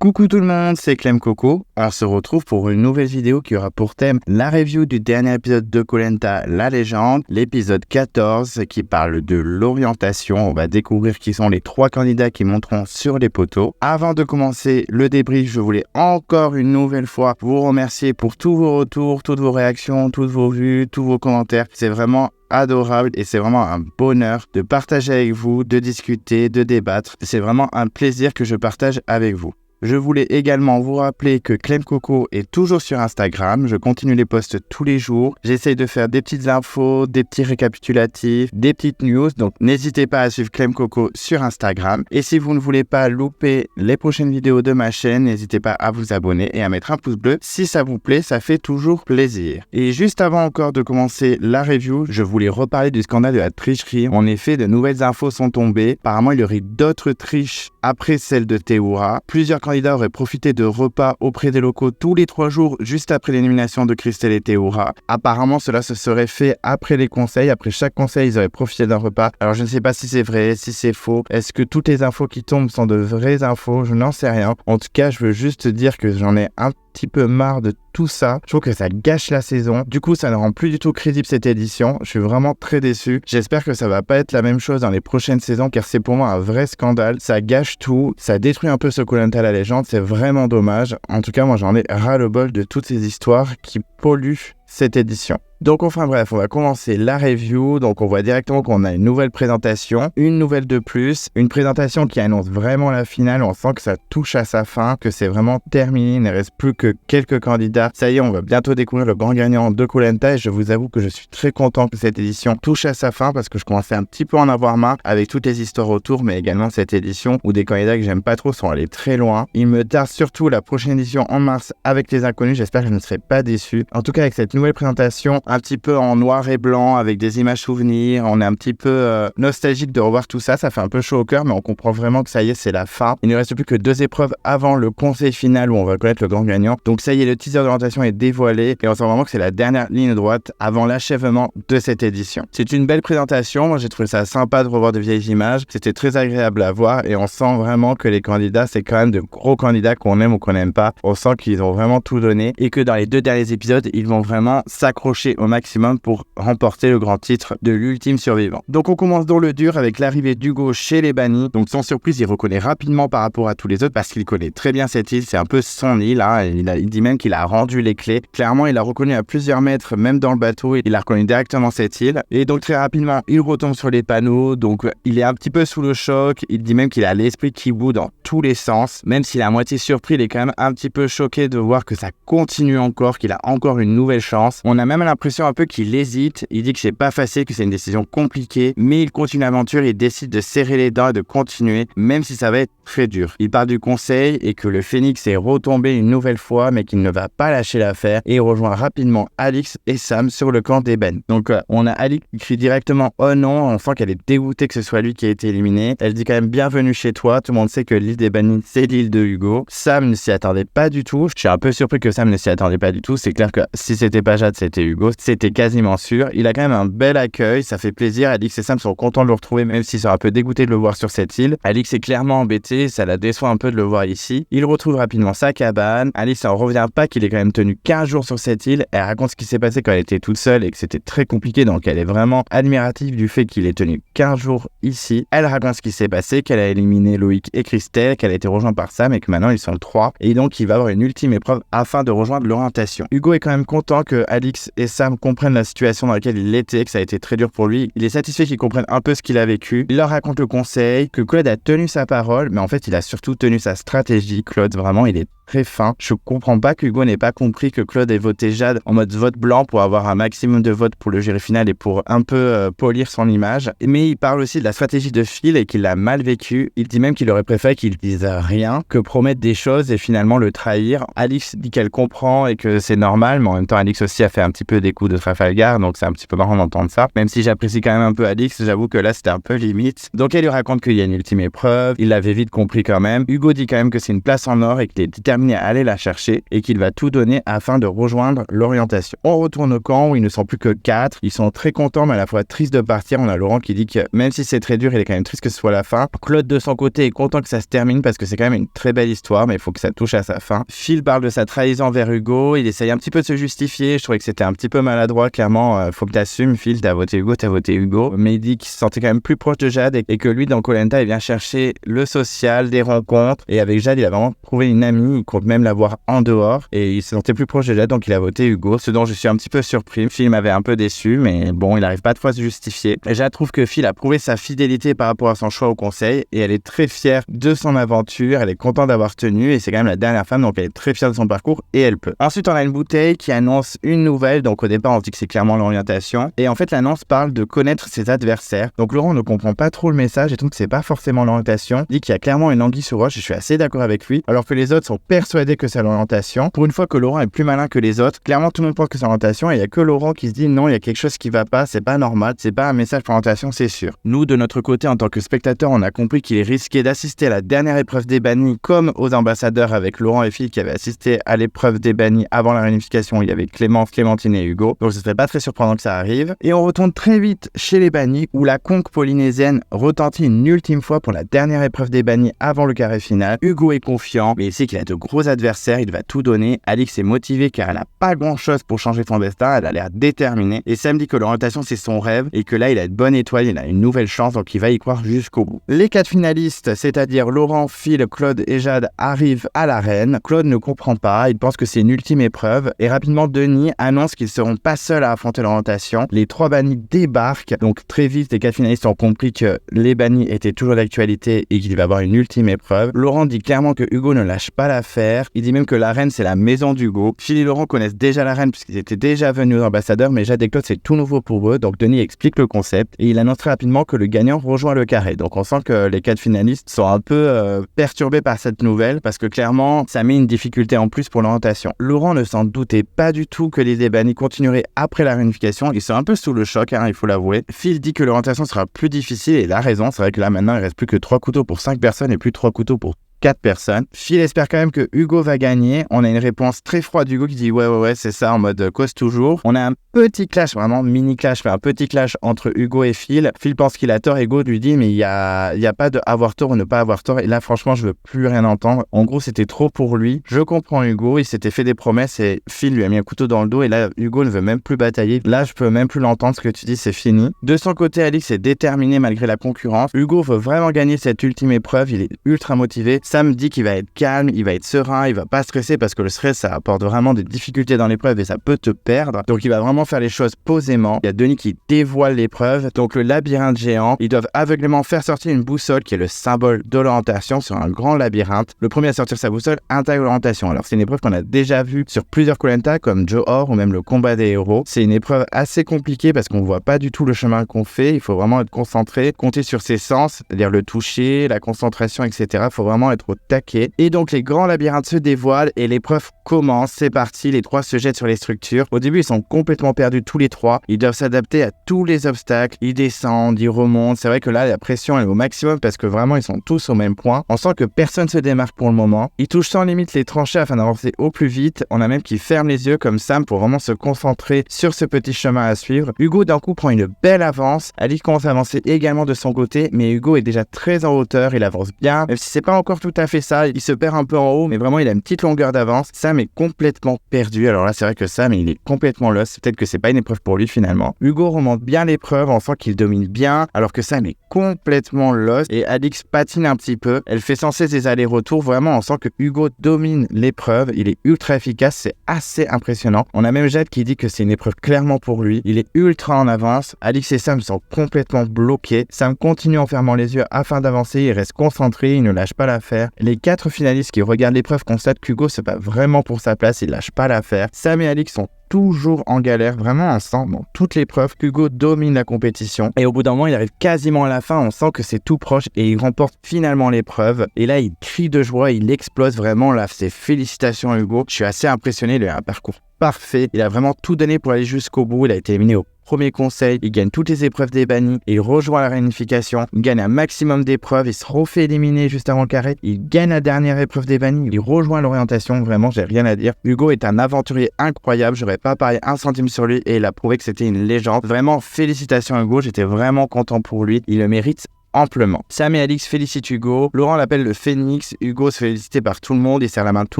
Coucou tout le monde, c'est Clem Coco. On se retrouve pour une nouvelle vidéo qui aura pour thème la review du dernier épisode de Koh Lanta, la légende, l'épisode 14 qui parle de l'orientation. On va découvrir qui sont les 3 candidats qui monteront sur les poteaux. Avant de commencer le débrief, je voulais encore une nouvelle fois vous remercier pour tous vos retours, toutes vos réactions, toutes vos vues, tous vos commentaires. C'est vraiment adorable et c'est vraiment un bonheur de partager avec vous, de discuter, de débattre. C'est vraiment un plaisir que je partage avec vous. Je voulais également vous rappeler que Clem Coco est toujours sur Instagram. Je continue les posts tous les jours. J'essaye de faire des petites infos, des petits récapitulatifs, des petites news. Donc n'hésitez pas à suivre Clem Coco sur Instagram. Et si vous ne voulez pas louper les prochaines vidéos de ma chaîne, n'hésitez pas à vous abonner et à mettre un pouce bleu. Si ça vous plaît, ça fait toujours plaisir. Et juste avant encore de commencer la review, je voulais reparler du scandale de la tricherie. En effet, de nouvelles infos sont tombées. Apparemment, il y aurait d'autres triches après celle de Théoura. Plusieurs candidats auraient profité de repas auprès des locaux tous les 3 jours juste après l'élimination de Christelle et Théoura. Apparemment, cela se serait fait après les conseils. Après chaque conseil, ils auraient profité d'un repas. Alors, je ne sais pas si c'est vrai, si c'est faux. Est-ce que toutes les infos qui tombent sont de vraies infos? Je n'en sais rien. En tout cas, je veux juste dire que j'en ai un petit peu marre de tout ça. Je trouve que ça gâche la saison. Du coup, ça ne rend plus du tout crédible cette édition. Je suis vraiment très déçu. J'espère que ça va pas être la même chose dans les prochaines saisons car c'est pour moi un vrai scandale. Ça gâche tout. Ça détruit un peu ce Koh Lanta la légende. C'est vraiment dommage. En tout cas, moi j'en ai ras-le-bol de toutes ces histoires qui polluent cette édition. Donc enfin bref, on va commencer la review. Donc on voit directement qu'on a une nouvelle présentation, une nouvelle de plus, une présentation qui annonce vraiment la finale. On sent que ça touche à sa fin, que c'est vraiment terminé. Il ne reste plus que quelques candidats. Ça y est, on va bientôt découvrir le grand gagnant de Koh Lanta et je vous avoue que je suis très content que cette édition touche à sa fin parce que je commençais un petit peu à en avoir marre avec toutes les histoires autour, mais également cette édition où des candidats que j'aime pas trop sont allés très loin. Il me tarde surtout la prochaine édition en mars avec les inconnus. J'espère que je ne serai pas déçu. En tout cas, avec cette nouvelle présentation, un petit peu en noir et blanc avec des images souvenirs, on est un petit peu nostalgique de revoir tout ça. Ça fait un peu chaud au cœur, mais on comprend vraiment que ça y est, c'est la fin. Il ne reste plus que 2 épreuves avant le conseil final où on va connaître le grand gagnant. Donc ça y est, le teaser d'orientation est dévoilé et on sent vraiment que c'est la dernière ligne droite avant l'achèvement de cette édition. C'est une belle présentation. Moi, j'ai trouvé ça sympa de revoir de vieilles images. C'était très agréable à voir et on sent vraiment que les candidats, c'est quand même de gros candidats qu'on aime ou qu'on n'aime pas. On sent qu'ils ont vraiment tout donné et que dans les 2 derniers épisodes, ils vont vraiment s'accrocher au maximum pour remporter le grand titre de l'ultime survivant. Donc on commence dans le dur avec l'arrivée d'Hugo chez les bannis. Donc sans surprise, il reconnaît rapidement par rapport à tous les autres parce qu'il connaît très bien cette île. C'est un peu son île. Il dit même qu'il a rendu les clés. Clairement, il a reconnu à plusieurs mètres, même dans le bateau, il a reconnu directement cette île. Et donc très rapidement, il retombe sur les panneaux. Donc il est un petit peu sous le choc. Il dit même qu'il a l'esprit qui bout dans tous les sens. Même s'il est à moitié surpris, il est quand même un petit peu choqué de voir que ça continue encore, qu'il a encore une nouvelle chance. On a même l'impression un peu qu'il hésite, il dit que c'est pas facile, que c'est une décision compliquée, mais il continue l'aventure, il décide de serrer les dents et de continuer, même si ça va être très dur. Il part du conseil et que le phénix est retombé une nouvelle fois, mais qu'il ne va pas lâcher l'affaire et il rejoint rapidement Alix et Sam sur le camp d'Eben. Donc on a Alix qui crie directement « Oh non », on sent qu'elle est dégoûtée que ce soit lui qui a été éliminé. Elle dit quand même « Bienvenue chez toi », tout le monde sait que l'île des bannis, c'est l'île de Hugo. Sam ne s'y attendait pas du tout, je suis un peu surpris que Sam ne s'y attendait pas du tout, c'est clair que si c'était pas Jade, c'était Hugo, c'était quasiment sûr. Il a quand même un bel accueil, ça fait plaisir. Alix et Sam sont contents de le retrouver, même s'ils sont un peu dégoûtés de le voir sur cette île. Alix est clairement embêté, ça la déçoit un peu de le voir ici. Il retrouve rapidement sa cabane. Alix en revient pas qu'il est quand même tenu 15 jours sur cette île. Elle raconte ce qui s'est passé quand elle était toute seule et que c'était très compliqué, donc elle est vraiment admirative du fait qu'il ait tenu 15 jours ici. Elle raconte ce qui s'est passé, qu'elle a éliminé Loïc et Christelle, qu'elle a été rejointe par Sam et que maintenant ils sont 3. Et donc il va avoir une ultime épreuve afin de rejoindre l'orientation. Hugo est quand même content que Alix et Sam comprennent la situation dans laquelle il était, que ça a été très dur pour lui. Il est satisfait qu'ils comprennent un peu ce qu'il a vécu. Il leur raconte le conseil, que Claude a tenu sa parole, mais en fait il a surtout tenu sa stratégie. Claude, vraiment, il est très fin. Je comprends pas qu'Hugo n'ait pas compris que Claude ait voté Jade en mode vote blanc pour avoir un maximum de votes pour le jury final et pour un peu polir son image. Mais il parle aussi de la stratégie de Phil et qu'il l'a mal vécu. Il dit même qu'il aurait préféré qu'il dise rien que promettre des choses et finalement le trahir. Alix dit qu'elle comprend et que c'est normal, mais en même temps Alix aussi a fait un petit peu des coups de Trafalgar, donc c'est un petit peu marrant d'entendre ça. Même si j'apprécie quand même un peu Alix, j'avoue que là c'était un peu limite. Donc elle lui raconte qu'il y a une ultime épreuve, il l'avait vite compris quand même. Hugo dit quand même que c'est une place en or et qu'il est déterminé à aller la chercher et qu'il va tout donner afin de rejoindre l'orientation. On retourne au camp où ils ne sont plus que 4. Ils sont très contents mais à la fois tristes de partir. On a Laurent qui dit que même si c'est très dur, il est quand même triste que ce soit la fin. Claude de son côté est content que ça se termine parce que c'est quand même une très belle histoire, mais il faut que ça touche à sa fin. Phil parle de sa trahison vers Hugo, il essaye un petit peu de se justifier. Je trouvais que c'était un petit peu maladroit, clairement. Faut que t'assumes, Phil, t'as voté Hugo. Mais il dit qu'il se sentait quand même plus proche de Jade et que lui, dans Koh Lanta, il vient chercher le social, des rencontres. Et avec Jade, il a vraiment trouvé une amie, il compte même la voir en dehors. Et il se sentait plus proche de Jade, donc il a voté Hugo, ce dont je suis un petit peu surpris. Phil m'avait un peu déçu, mais bon, il n'arrive pas de fois à se justifier. Et Jade trouve que Phil a prouvé sa fidélité par rapport à son choix au conseil et elle est très fière de son aventure, elle est contente d'avoir tenu et c'est quand même la dernière femme, donc elle est très fière de son parcours et elle peut. Ensuite, on a une bouteille qui annonce une nouvelle, donc au départ, on se dit que c'est clairement l'orientation et en fait, l'annonce parle de connaître ses adversaires. Donc Laurent ne comprend pas trop le message et trouve que c'est pas forcément l'orientation. Il dit qu'il y a clairement une anguille sous roche et je suis assez d'accord avec lui, alors que les autres sont persuadés que c'est l'orientation. Pour une fois que Laurent est plus malin que les autres, clairement tout le monde pense que c'est l'orientation et il y a que Laurent qui se dit non, il y a quelque chose qui va pas, c'est pas normal, c'est pas un message pour l'orientation, c'est sûr. Nous, de notre côté, en tant que spectateurs, on a compris qu'il est risqué d'assister à la dernière épreuve des bannis comme aux ambassadeurs avec Laurent et Phil qui avaient assisté à l'épreuve des bannis avant la réunification. Il y avait Clémence, Clémentine et Hugo. Donc ce serait pas très surprenant que ça arrive. Et on retourne très vite chez les bannis où la conque polynésienne retentit une ultime fois pour la dernière épreuve des bannis avant le carré final. Hugo est confiant, mais il sait qu'il a de gros adversaires, il va tout donner. Alix est motivée car elle n'a pas grand chose pour changer son destin, elle a l'air déterminée. Et Sam dit que l'orientation c'est son rêve et que là il a une bonne étoile, il a une nouvelle chance, donc il va y croire jusqu'au bout. Les 4 finalistes, c'est-à-dire Laurent, Phil, Claude et Jade, arrivent à l'arène. Claude ne comprend pas, il pense que c'est une ultime épreuve et rapidement Denis annonce qu'ils seront pas seuls à affronter l'orientation. Les 3 bannis débarquent, donc très vite les 4 finalistes ont compris que les bannis étaient toujours d'actualité et qu'il va y avoir une ultime épreuve. Laurent dit clairement que Hugo ne lâche pas l'affaire, il dit même que l'arène c'est la maison d'Hugo. Phil et Laurent connaissent déjà l'arène puisqu'ils étaient déjà venus aux ambassadeurs, mais Jade et Claude c'est tout nouveau pour eux, donc Denis explique le concept et il annonce très rapidement que le gagnant rejoint le carré. Donc on sent que les 4 finalistes sont un peu perturbés par cette nouvelle parce que clairement ça met une difficulté en plus pour l'orientation. Laurent ne s'en doutait pas du tout que les bannis continueraient après la réunification, ils sont un peu sous le choc, il faut l'avouer. Phil dit que l'orientation sera plus difficile et il a raison, c'est vrai que là maintenant il reste plus que 3 couteaux pour 5 personnes et plus 3 couteaux pour 4 personnes. Phil espère quand même que Hugo va gagner. On a une réponse très froide d'Hugo qui dit ouais, c'est ça, en mode cause toujours. On a un petit clash, vraiment mini clash, mais un petit clash entre Hugo et Phil. Phil pense qu'il a tort, Hugo lui dit mais il y a pas de avoir tort ou ne pas avoir tort. Et là, franchement, je veux plus rien entendre. En gros, c'était trop pour lui. Je comprends Hugo, il s'était fait des promesses et Phil lui a mis un couteau dans le dos et là, Hugo ne veut même plus batailler. Là, je peux même plus l'entendre, ce que tu dis, c'est fini. De son côté, Alix est déterminé malgré la concurrence. Hugo veut vraiment gagner cette ultime épreuve, il est ultra motivé. Sam dit qu'il va être calme, il va être serein, il va pas stresser parce que le stress ça apporte vraiment des difficultés dans l'épreuve et ça peut te perdre. Donc il va vraiment faire les choses posément. Il y a Denis qui dévoile l'épreuve. Donc le labyrinthe géant, ils doivent aveuglément faire sortir une boussole qui est le symbole de l'orientation sur un grand labyrinthe. Le premier à sortir sa boussole intègre l'orientation. Alors c'est une épreuve qu'on a déjà vue sur plusieurs Koh Lanta comme Johor ou même le combat des héros. C'est une épreuve assez compliquée parce qu'on voit pas du tout le chemin qu'on fait. Il faut vraiment être concentré, compter sur ses sens, c'est-à-dire le toucher, la concentration, etc. Il faut vraiment être au taquet. Et donc les grands labyrinthes se dévoilent et l'épreuve commence. C'est parti, les 3 se jettent sur les structures. Au début, ils sont complètement perdus tous les 3. Ils doivent s'adapter à tous les obstacles. Ils descendent, ils remontent. C'est vrai que là, la pression est au maximum parce que vraiment, ils sont tous au même point. On sent que personne ne se démarque pour le moment. Ils touchent sans limite les tranchées afin d'avancer au plus vite. On a même qui ferment les yeux comme Sam pour vraiment se concentrer sur ce petit chemin à suivre. Hugo d'un coup prend une belle avance. Ali commence à avancer également de son côté, mais Hugo est déjà très en hauteur. Il avance bien, même si c'est pas encore tout à fait ça. Il se perd un peu en haut, mais vraiment il a une petite longueur d'avance. Sam est complètement perdu. Alors là, c'est vrai que Sam, il est complètement lost. Peut-être que c'est pas une épreuve pour lui finalement. Hugo remonte bien l'épreuve, on sent qu'il domine bien, alors que Sam est complètement lost. Et Alix patine un petit peu. Elle fait sans cesse des allers-retours. Vraiment, on sent que Hugo domine l'épreuve. Il est ultra efficace. C'est assez impressionnant. On a même Jade qui dit que c'est une épreuve clairement pour lui. Il est ultra en avance. Alix et Sam sont complètement bloqués. Sam continue en fermant les yeux afin d'avancer. Il reste concentré. Il ne lâche pas l'affaire. faire. Les 4 finalistes qui regardent l'épreuve constatent qu'Hugo se bat vraiment pour sa place, il lâche pas l'affaire. Sam et Alix sont toujours en galère, vraiment ensemble dans toute l'épreuve. Hugo domine la compétition et au bout d'un moment il arrive quasiment à la fin, on sent que c'est tout proche et il remporte finalement l'épreuve et là il crie de joie, il explose vraiment là, ses félicitations à Hugo. Je suis assez impressionné, il a un parcours parfait, il a vraiment tout donné pour aller jusqu'au bout, il a été éliminé au premier conseil, il gagne toutes les épreuves des bannis, il rejoint la réunification, il gagne un maximum d'épreuves, il se refait éliminer juste avant le carré, il gagne la dernière épreuve des bannis, il rejoint l'orientation, vraiment j'ai rien à dire. Hugo est un aventurier incroyable, j'aurais pas parié un centime sur lui et il a prouvé que c'était une légende. Vraiment félicitations à Hugo, j'étais vraiment content pour lui, il le mérite amplement. Sam et Alix félicitent Hugo, Laurent l'appelle le Phénix, Hugo se fait féliciter par tout le monde, il serre la main de tout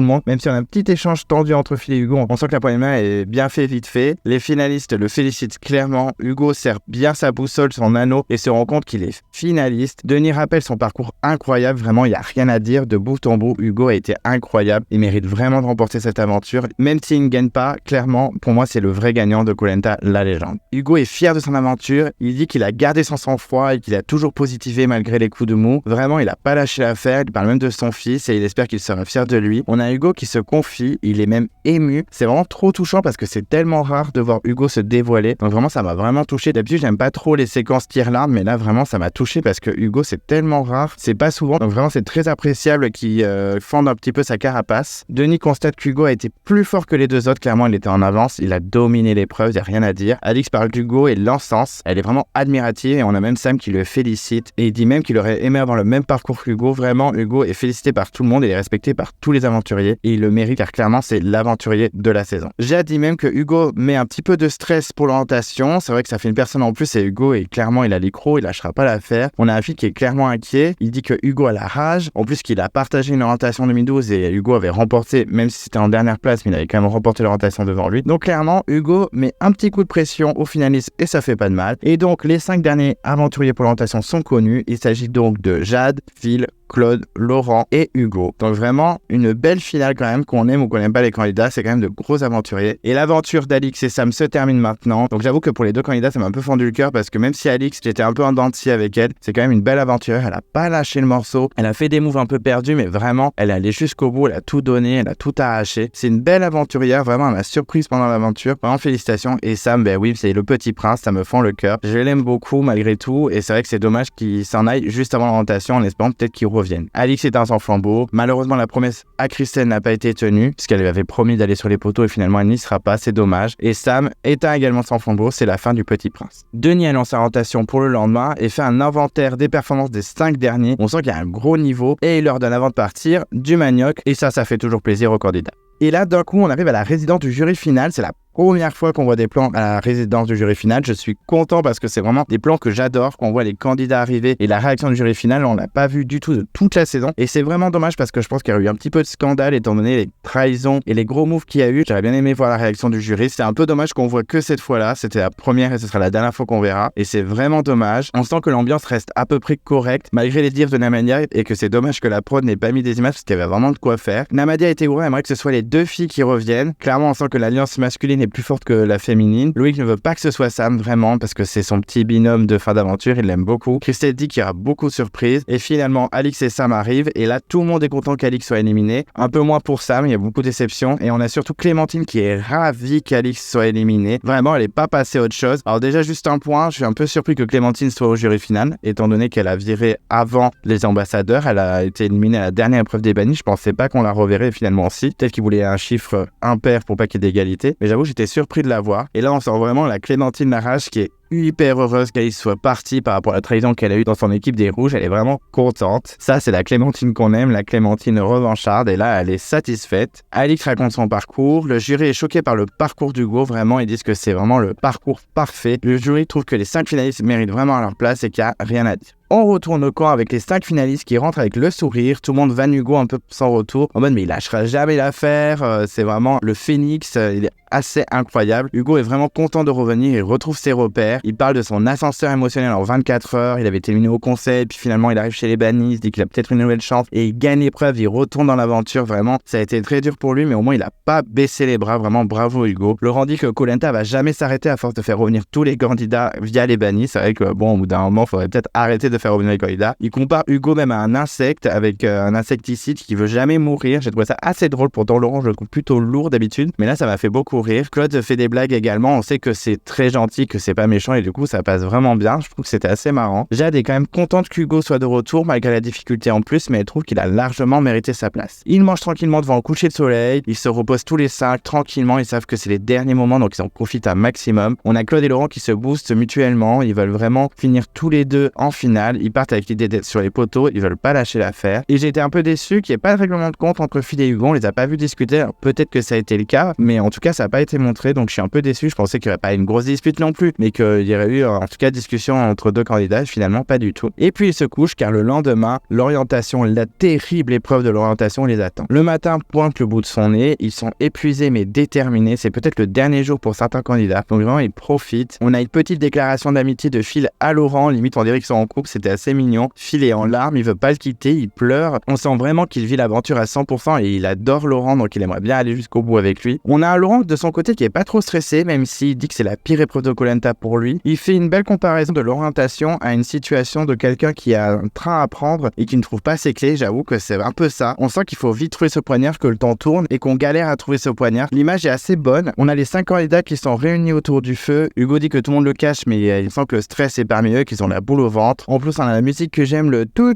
le monde, même si on a un petit échange tendu entre Phil et Hugo, on sent que la poignée de main est bien fait vite fait. Les finalistes le félicitent clairement, Hugo serre bien sa boussole, son anneau et se rend compte qu'il est finaliste. Denis rappelle son parcours incroyable, vraiment il n'y a rien à dire, de bout en bout, Hugo a été incroyable, il mérite vraiment de remporter cette aventure, même s'il ne gagne pas, clairement pour moi c'est le vrai gagnant de Koh Lanta, la légende. Hugo est fier de son aventure, il dit qu'il a gardé son sang-froid et qu'il a toujours positivé malgré les coups de mou. Vraiment, il a pas lâché l'affaire, il parle même de son fils et il espère qu'il sera fier de lui. On a Hugo qui se confie, il est même ému. C'est vraiment trop touchant parce que c'est tellement rare de voir Hugo se dévoiler. Donc vraiment, ça m'a vraiment touché. D'habitude, j'aime pas trop les séquences tire-larmes, mais là, vraiment, ça m'a touché parce que Hugo, c'est tellement rare, c'est pas souvent. Donc vraiment, c'est très appréciable qu'il fende un petit peu sa carapace. Denis constate qu'Hugo a été plus fort que les deux autres. Clairement, il était en avance, il a dominé l'épreuve, il n'y a rien à dire. Alix parle d'Hugo et l'encense. Elle est vraiment admirative et on a même Sam qui le félicite. Et il dit même qu'il aurait aimé avoir le même parcours qu'Hugo. Vraiment, Hugo est félicité par tout le monde et est respecté par tous les aventuriers. Et il le mérite car clairement, c'est l'aventurier de la saison. J'ai dit même que Hugo met un petit peu de stress pour l'orientation. C'est vrai que ça fait une personne en plus et Hugo est clairement, il a l'écro, il lâchera pas l'affaire. On a un fille qui est clairement inquiet. Il dit que Hugo a la rage. En plus qu'il a partagé une orientation en 2012 et Hugo avait remporté, même si c'était en dernière place, mais il avait quand même remporté l'orientation devant lui. Donc clairement, Hugo met un petit coup de pression au finaliste et ça fait pas de mal. Et donc, les 5 derniers aventuriers pour l'orientation sont connus. Il s'agit donc de Jade, Phil, Claude, Laurent et Hugo. Donc vraiment une belle finale quand même, qu'on aime ou qu'on n'aime pas les candidats, c'est quand même de gros aventuriers. Et l'aventure d'Alix et Sam se termine maintenant. Donc j'avoue que pour les deux candidats, ça m'a un peu fendu le cœur parce que même si Alix, j'étais un peu en dents de scie avec elle, c'est quand même une belle aventurière. Elle a pas lâché le morceau, elle a fait des moves un peu perdus, mais vraiment, elle est allée jusqu'au bout, elle a tout donné, elle a tout arraché. C'est une belle aventurière, vraiment, elle m'a surprise pendant l'aventure. Vraiment félicitations. Et Sam, ben oui, c'est le petit prince, ça me fend le cœur. Je l'aime beaucoup malgré tout et c'est vrai que c'est dommage qu'il s'en aille juste avant l'orientation en espérant peut-être qu'il revienne. Alix est un sans flambeau. Malheureusement, la promesse à Christelle n'a pas été tenue puisqu'elle lui avait promis d'aller sur les poteaux et finalement elle n'y sera pas. C'est dommage. Et Sam étant également sans flambeau, c'est la fin du Petit Prince. Denis annonce sa rotation pour le lendemain et fait un inventaire des performances des 5 derniers. On sent qu'il y a un gros niveau et il leur donne avant de partir du manioc et ça fait toujours plaisir aux candidats. Et là, d'un coup, on arrive à la résidence du jury final. C'est la première fois qu'on voit des plans à la résidence du jury final. Je suis content parce que c'est vraiment des plans que j'adore. Quand on voit les candidats arriver et la réaction du jury final, on l'a pas vu du tout de toute la saison. Et c'est vraiment dommage parce que je pense qu'il y a eu un petit peu de scandale étant donné les trahisons et les gros moves qu'il y a eu. J'aurais bien aimé voir la réaction du jury. C'est un peu dommage qu'on voit que cette fois-là. C'était la première et ce sera la dernière fois qu'on verra. Et c'est vraiment dommage. On sent que l'ambiance reste à peu près correcte malgré les dires de Namadia et que c'est dommage que la prod n'ait pas mis des images parce qu'il y avait vraiment de quoi faire. Namadia était ouvert, aimerait que ce soit les deux filles qui reviennent. Clairement, on sent que l'alliance masculine est plus forte que la féminine. Loïc ne veut pas que ce soit Sam vraiment parce que c'est son petit binôme de fin d'aventure, il l'aime beaucoup. Christelle dit qu'il y aura beaucoup de surprises et finalement Alix et Sam arrivent et là tout le monde est content qu'Alix soit éliminée. Un peu moins pour Sam, il y a beaucoup de déceptions et on a surtout Clémentine qui est ravie qu'Alix soit éliminée. Vraiment, elle n'est pas passée à autre chose. Alors déjà juste un point, je suis un peu surpris que Clémentine soit au jury final étant donné qu'elle a viré avant les ambassadeurs. Elle a été éliminée à la dernière épreuve des bannis. Je pensais pas qu'on la reverrait finalement aussi. Peut-être qu'il voulait un chiffre impair pour pas qu'il y ait d'égalité. Mais j'avoue, j'étais surpris de la voir. Et là, on sent vraiment la Clémentine Larache qui est hyper heureuse qu'Alix soit partie par rapport à la trahison qu'elle a eue dans son équipe des Rouges. Elle est vraiment contente. Ça, c'est la Clémentine qu'on aime, la Clémentine revancharde. Et là, elle est satisfaite. Alix raconte son parcours. Le jury est choqué par le parcours d'Hugo. Vraiment, ils disent que c'est vraiment le parcours parfait. Le jury trouve que les 5 finalistes méritent vraiment leur place et qu'il n'y a rien à dire. On retourne au camp avec les 5 finalistes qui rentrent avec le sourire. Tout le monde vanne Hugo un peu sans retour. En mode, mais il lâchera jamais l'affaire. C'est vraiment le phénix. Il est assez incroyable. Hugo est vraiment content de revenir. Il retrouve ses repères. hier. Il parle de son ascenseur émotionnel en 24 heures. Il avait été éliminé au conseil, puis finalement il arrive chez les bannis, il se dit qu'il a peut-être une nouvelle chance et il gagne l'épreuve, il retourne dans l'aventure. Vraiment, ça a été très dur pour lui, mais au moins il a pas baissé les bras. Vraiment, bravo Hugo. Laurent dit que Koh Lanta va jamais s'arrêter à force de faire revenir tous les candidats via les bannis. C'est vrai que bon, au bout d'un moment, il faudrait peut-être arrêter de faire revenir les candidats. Il compare Hugo même à un insecte avec un insecticide qui veut jamais mourir. J'ai trouvé ça assez drôle. Pourtant, Laurent, je le trouve plutôt lourd d'habitude, mais là, ça m'a fait beaucoup rire. Claude fait des blagues également. On sait que c'est très gentil, que c'est pas méchant et du coup, ça passe vraiment bien. Je trouve que c'était assez marrant. Jade est quand même contente qu'Hugo soit de retour malgré la difficulté en plus, mais elle trouve qu'il a largement mérité sa place. Ils mangent tranquillement devant le coucher de soleil. Ils se reposent tous les 5 tranquillement. Ils savent que c'est les derniers moments, donc ils en profitent un maximum. On a Claude et Laurent qui se boostent mutuellement. Ils veulent vraiment finir tous les deux en finale. Ils partent avec l'idée d'être sur les poteaux. Ils veulent pas lâcher l'affaire. Et j'ai été un peu déçu qu'il n'y ait pas de règlement de compte entre Phil et Hugo. On les a pas vus discuter. Alors, peut-être que ça a été le cas, mais en tout cas, ça n'a pas été montré. Donc je suis un peu déçu. Je pensais qu'il n'y aurait pas une grosse dispute non plus, mais qu'il y aurait eu en tout cas discussion entre deux candidats. Finalement, pas du tout. Et puis ils se couchent car le lendemain, l'orientation, la terrible épreuve de l'orientation les attend. Le matin pointe le bout de son nez. Ils sont épuisés mais déterminés. C'est peut-être le dernier jour pour certains candidats. Donc vraiment, ils profitent. On a une petite déclaration d'amitié de Phil à Laurent. Limite, on dirait qu'ils sont en couple. C'était assez mignon. Phil est en larmes. Il veut pas le quitter. Il pleure. On sent vraiment qu'il vit l'aventure à 100% et il adore Laurent. Donc il aimerait bien aller jusqu'au bout avec lui. On a un Laurent de son côté qui est pas trop stressé, même s'il dit que c'est la pire épreuve de Koh Lanta pour lui. Il fait une belle comparaison de l'orientation à une situation de quelqu'un qui a un train à prendre et qui ne trouve pas ses clés. J'avoue que c'est un peu ça. On sent qu'il faut vite trouver ce poignard, que le temps tourne et qu'on galère à trouver ce poignard. L'image est assez bonne. On a les 5 candidats qui sont réunis autour du feu. Hugo dit que tout le monde le cache, mais il sent que le stress est parmi eux, qu'ils ont la boule au ventre. En plus, on a la musique que j'aime, le tout.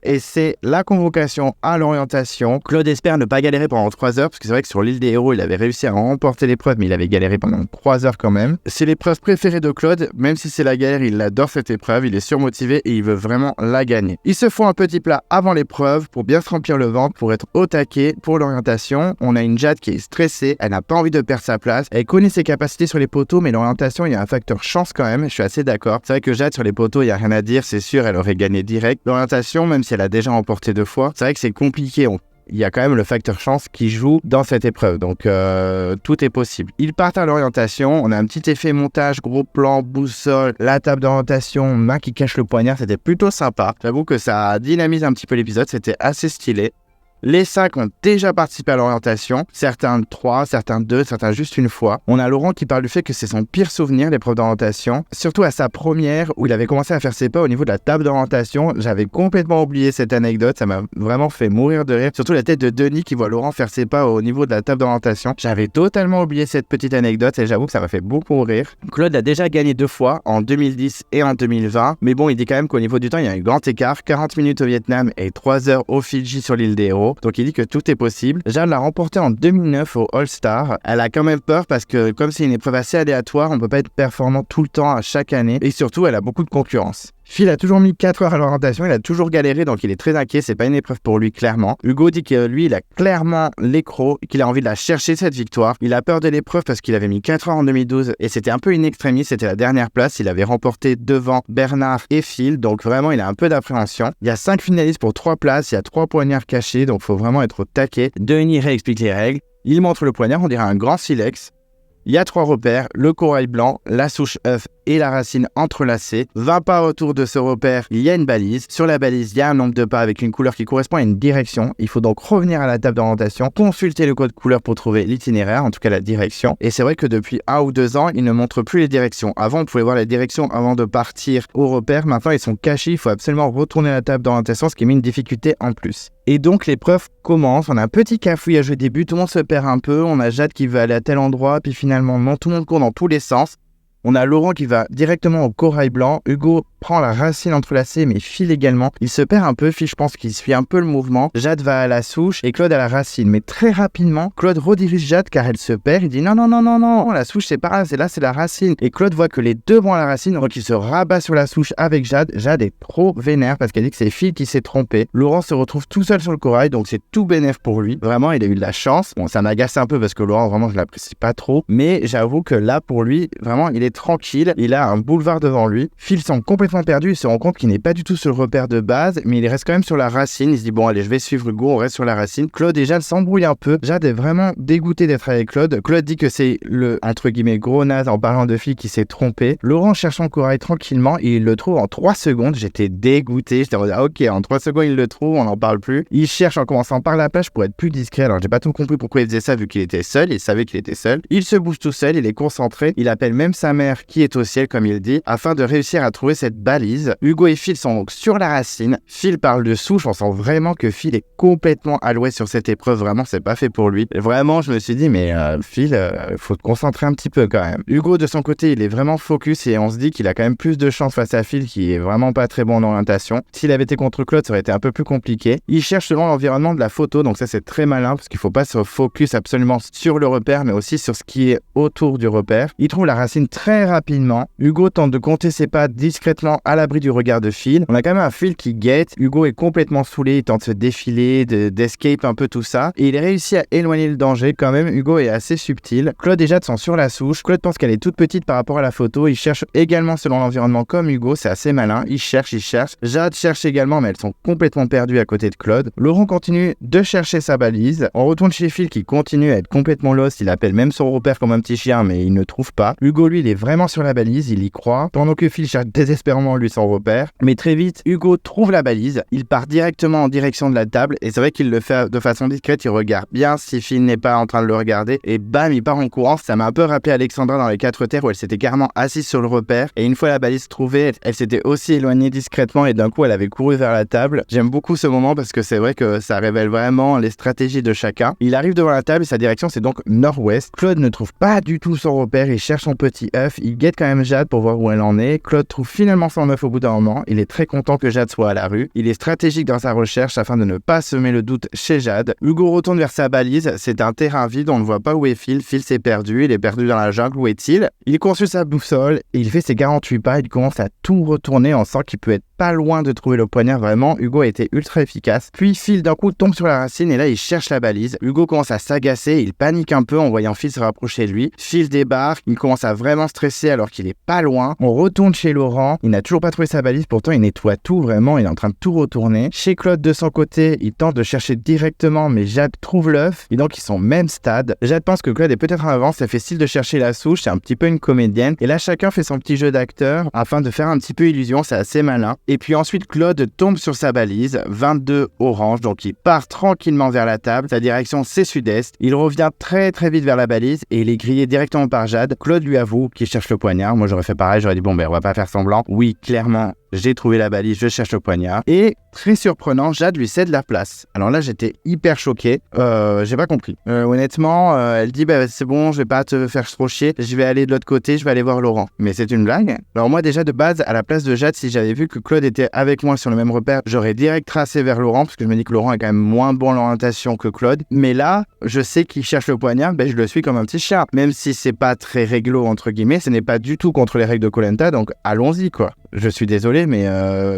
Et c'est la convocation à l'orientation. Claude espère ne pas galérer pendant 3 heures, parce que c'est vrai que sur l'île des héros, il avait réussi à remporter l'épreuve, mais il avait galéré pendant 3 heures quand même. C'est l'épreuve préférée de Claude, même si c'est la galère, il adore cette épreuve, il est surmotivé et il veut vraiment la gagner. Ils se font un petit plat avant l'épreuve pour bien se remplir le ventre, pour être au taquet pour l'orientation. On a une Jade qui est stressée, elle n'a pas envie de perdre sa place, elle connaît ses capacités sur les poteaux, mais l'orientation, il y a un facteur chance quand même, je suis assez d'accord. C'est vrai que Jade sur les poteaux, il n'y a rien à dire, c'est sûr, elle aurait gagné direct. L'orientation, même si elle a déjà remporté 2 fois, c'est vrai que c'est compliqué. Il y a quand même le facteur chance qui joue dans cette épreuve, donc tout est possible. Ils partent à l'orientation, on a un petit effet montage, gros plan, boussole, la table d'orientation, main qui cache le poignard, c'était plutôt sympa. J'avoue que ça dynamise un petit peu l'épisode, c'était assez stylé. Les 5 ont déjà participé à l'orientation, certains 3, certains 2, certains juste une fois. On a Laurent qui parle du fait que c'est son pire souvenir, l'épreuve d'orientation, surtout à sa première où il avait commencé à faire ses pas au niveau de la table d'orientation. J'avais complètement oublié cette anecdote, ça m'a vraiment fait mourir de rire, surtout la tête de Denis qui voit Laurent faire ses pas au niveau de la table d'orientation. J'avais totalement oublié cette petite anecdote et j'avoue que ça m'a fait beaucoup rire. Claude a déjà gagné 2 fois, en 2010 et en 2020, mais bon, il dit quand même qu'au niveau du temps, il y a un grand écart, 40 minutes au Vietnam et 3 heures au Fidji sur l'île des héros. Donc il dit que tout est possible. Jade l'a remporté en 2009 au All-Star. Elle a quand même peur parce que comme c'est une épreuve assez aléatoire, on peut pas être performant tout le temps à chaque année et surtout elle a beaucoup de concurrence. Phil a toujours mis 4 heures à l'orientation, il a toujours galéré donc il est très inquiet, c'est pas une épreuve pour lui clairement. Hugo dit que lui il a clairement l'écro, qu'il a envie de la chercher cette victoire. Il a peur de l'épreuve parce qu'il avait mis 4 heures en 2012 et c'était un peu in extremis, c'était la dernière place, il avait remporté devant Bernard et Phil, donc vraiment il a un peu d'appréhension. Il y a 5 finalistes pour 3 places, il y a 3 poignards cachés, donc faut vraiment être au taquet. Denis réexplique les règles, il montre le poignard, on dirait un grand silex. Il y a 3 repères, le corail blanc, la souche œuf et la racine entrelacée. 20 pas autour de ce repère, il y a une balise. Sur la balise, il y a un nombre de pas avec une couleur qui correspond à une direction. Il faut donc revenir à la table d'orientation, consulter le code couleur pour trouver l'itinéraire, en tout cas la direction. Et c'est vrai que depuis 1 ou 2 ans, ils ne montrent plus les directions. Avant, on pouvait voir les directions avant de partir au repère. Maintenant, ils sont cachés. Il faut absolument retourner à la table d'orientation, ce qui met une difficulté en plus. Et donc l'épreuve commence, on a un petit cafouillage au début, tout le monde se perd un peu, on a Jade qui veut aller à tel endroit, puis finalement non, tout le monde court dans tous les sens. On a Laurent qui va directement au corail blanc, Hugo prend la racine entrelacée mais Phil également. Il se perd un peu, Phil je pense qu'il suit un peu le mouvement. Jade va à la souche et Claude à la racine. Mais très rapidement, Claude redirige Jade car elle se perd. Il dit non, la souche c'est pas grave, c'est là, c'est la racine. Et Claude voit que les deux vont à la racine, donc il se rabat sur la souche avec Jade. Jade est trop vénère parce qu'elle dit que c'est Phil qui s'est trompé. Laurent se retrouve tout seul sur le corail, donc c'est tout bénef pour lui. Vraiment, il a eu de la chance. Bon, ça m'agace un peu parce que Laurent, vraiment, je l'apprécie pas trop. Mais j'avoue que là, pour lui, vraiment, il est tranquille, il a un boulevard devant lui. Phil semble complètement perdu, il se rend compte qu'il n'est pas du tout sur le repère de base, mais il reste quand même sur la racine. Il se dit bon allez, je vais suivre Hugo, on reste sur la racine. Claude et Jade s'embrouillent un peu. Jade est vraiment dégoûté d'être avec Claude. Claude dit que c'est le entre guillemets gros naze en parlant de Phil qui s'est trompé. Laurent cherche son corail tranquillement et il le trouve en 3 secondes. J'étais dégoûté, j'étais en mode ok, en 3 secondes il le trouve, on n'en parle plus. Il cherche en commençant par la plage pour être plus discret. Alors j'ai pas tout compris pourquoi il faisait ça vu qu'il était seul, il savait qu'il était seul. Il se bouge tout seul, il est concentré, il appelle même sa mère qui est au ciel comme il dit, afin de réussir à trouver cette balise. Hugo et Phil sont donc sur la racine. Phil parle de souche, on sent vraiment que Phil est complètement alloué sur cette épreuve, vraiment c'est pas fait pour lui. Et vraiment je me suis dit mais Phil, faut te concentrer un petit peu quand même. Hugo de son côté il est vraiment focus et on se dit qu'il a quand même plus de chance face à Phil qui est vraiment pas très bon en orientation. S'il avait été contre Claude ça aurait été un peu plus compliqué. Il cherche selon l'environnement de la photo, donc ça c'est très malin parce qu'il faut pas se focus absolument sur le repère mais aussi sur ce qui est autour du repère. Il trouve la racine très rapidement. Hugo tente de compter ses pas discrètement à l'abri du regard de Phil. On a quand même un Phil qui guette. Hugo est complètement saoulé, il tente de se défiler, d'escape un peu tout ça. Et il réussit à éloigner le danger quand même. Hugo est assez subtil. Claude et Jade sont sur la souche. Claude pense qu'elle est toute petite par rapport à la photo. Il cherche également selon l'environnement comme Hugo, c'est assez malin. Il cherche. Jade cherche également mais elles sont complètement perdues à côté de Claude. Laurent continue de chercher sa balise. On retourne chez Phil qui continue à être complètement lost. Il appelle même son repère comme un petit chien mais il ne trouve pas. Hugo lui il est vraiment sur la balise, il y croit. Pendant que Phil cherche désespérément lui son repère. Mais très vite Hugo trouve la balise. Il part directement en direction de la table et c'est vrai qu'il le fait de façon discrète. Il regarde bien si Phil n'est pas en train de le regarder et bam il part en courant. Ça m'a un peu rappelé Alexandra dans les 4 terres où elle s'était carrément assise sur le repère et une fois la balise trouvée elle s'était aussi éloignée discrètement et d'un coup elle avait couru vers la table. J'aime beaucoup ce moment parce que c'est vrai que ça révèle vraiment les stratégies de chacun. Il arrive devant la table et sa direction c'est donc nord-ouest. Claude ne trouve pas du tout son repère, il cherche son petit œuf, il guette quand même Jade pour voir où elle en est. Claude trouve finalement son œuf au bout d'un moment, il est très content que Jade soit à la rue. Il est stratégique dans sa recherche afin de ne pas semer le doute chez Jade. Hugo retourne vers sa balise, c'est un terrain vide, on ne voit pas où est Phil. Phil s'est perdu, il est perdu dans la jungle, où est-il? Il consulte sa boussole et il fait ses 48 pas, il commence à tout retourner, on sent qu'il peut être pas loin de trouver le poignard, vraiment Hugo a été ultra efficace. Puis Phil d'un coup tombe sur la racine et là il cherche la balise. Hugo commence à s'agacer, il panique un peu en voyant Phil se rapprocher de lui. Phil débarque, il commence à vraiment stresser alors qu'il est pas loin. On retourne chez Laurent, il n'a toujours pas trouvé sa balise, pourtant il nettoie tout vraiment, il est en train de tout retourner. Chez Claude de son côté, il tente de chercher directement mais Jade trouve l'œuf et donc ils sont même stade. Jade pense que Claude est peut-être en avance, ça fait style de chercher la souche, c'est un petit peu une comédienne et là chacun fait son petit jeu d'acteur afin de faire un petit peu illusion, c'est assez malin. Et puis ensuite Claude tombe sur sa balise, 22 orange, donc il part tranquillement vers la table, sa direction c'est sud-est, il revient très vite vers la balise et il est grillé directement par Jade. Claude lui avoue qu'il cherche le poignard, moi j'aurais fait pareil, j'aurais dit bon on va pas faire semblant, oui clairement j'ai trouvé la balise, je cherche le poignard. Et très surprenant, Jade lui cède la place. Alors là, j'étais hyper choqué. J'ai pas compris. Honnêtement, elle dit c'est bon, je vais pas te faire trop chier. Je vais aller de l'autre côté, je vais aller voir Laurent. Mais c'est une blague. Alors moi, déjà de base, à la place de Jade, si j'avais vu que Claude était avec moi sur le même repère, j'aurais direct tracé vers Laurent parce que je me dis que Laurent est quand même moins bon en l'orientation que Claude. Mais là, je sais qu'il cherche le poignard, je le suis comme un petit chat. Même si c'est pas très réglo entre guillemets, ce n'est pas du tout contre les règles de Koh Lanta, donc allons-y quoi. Je suis désolé, mais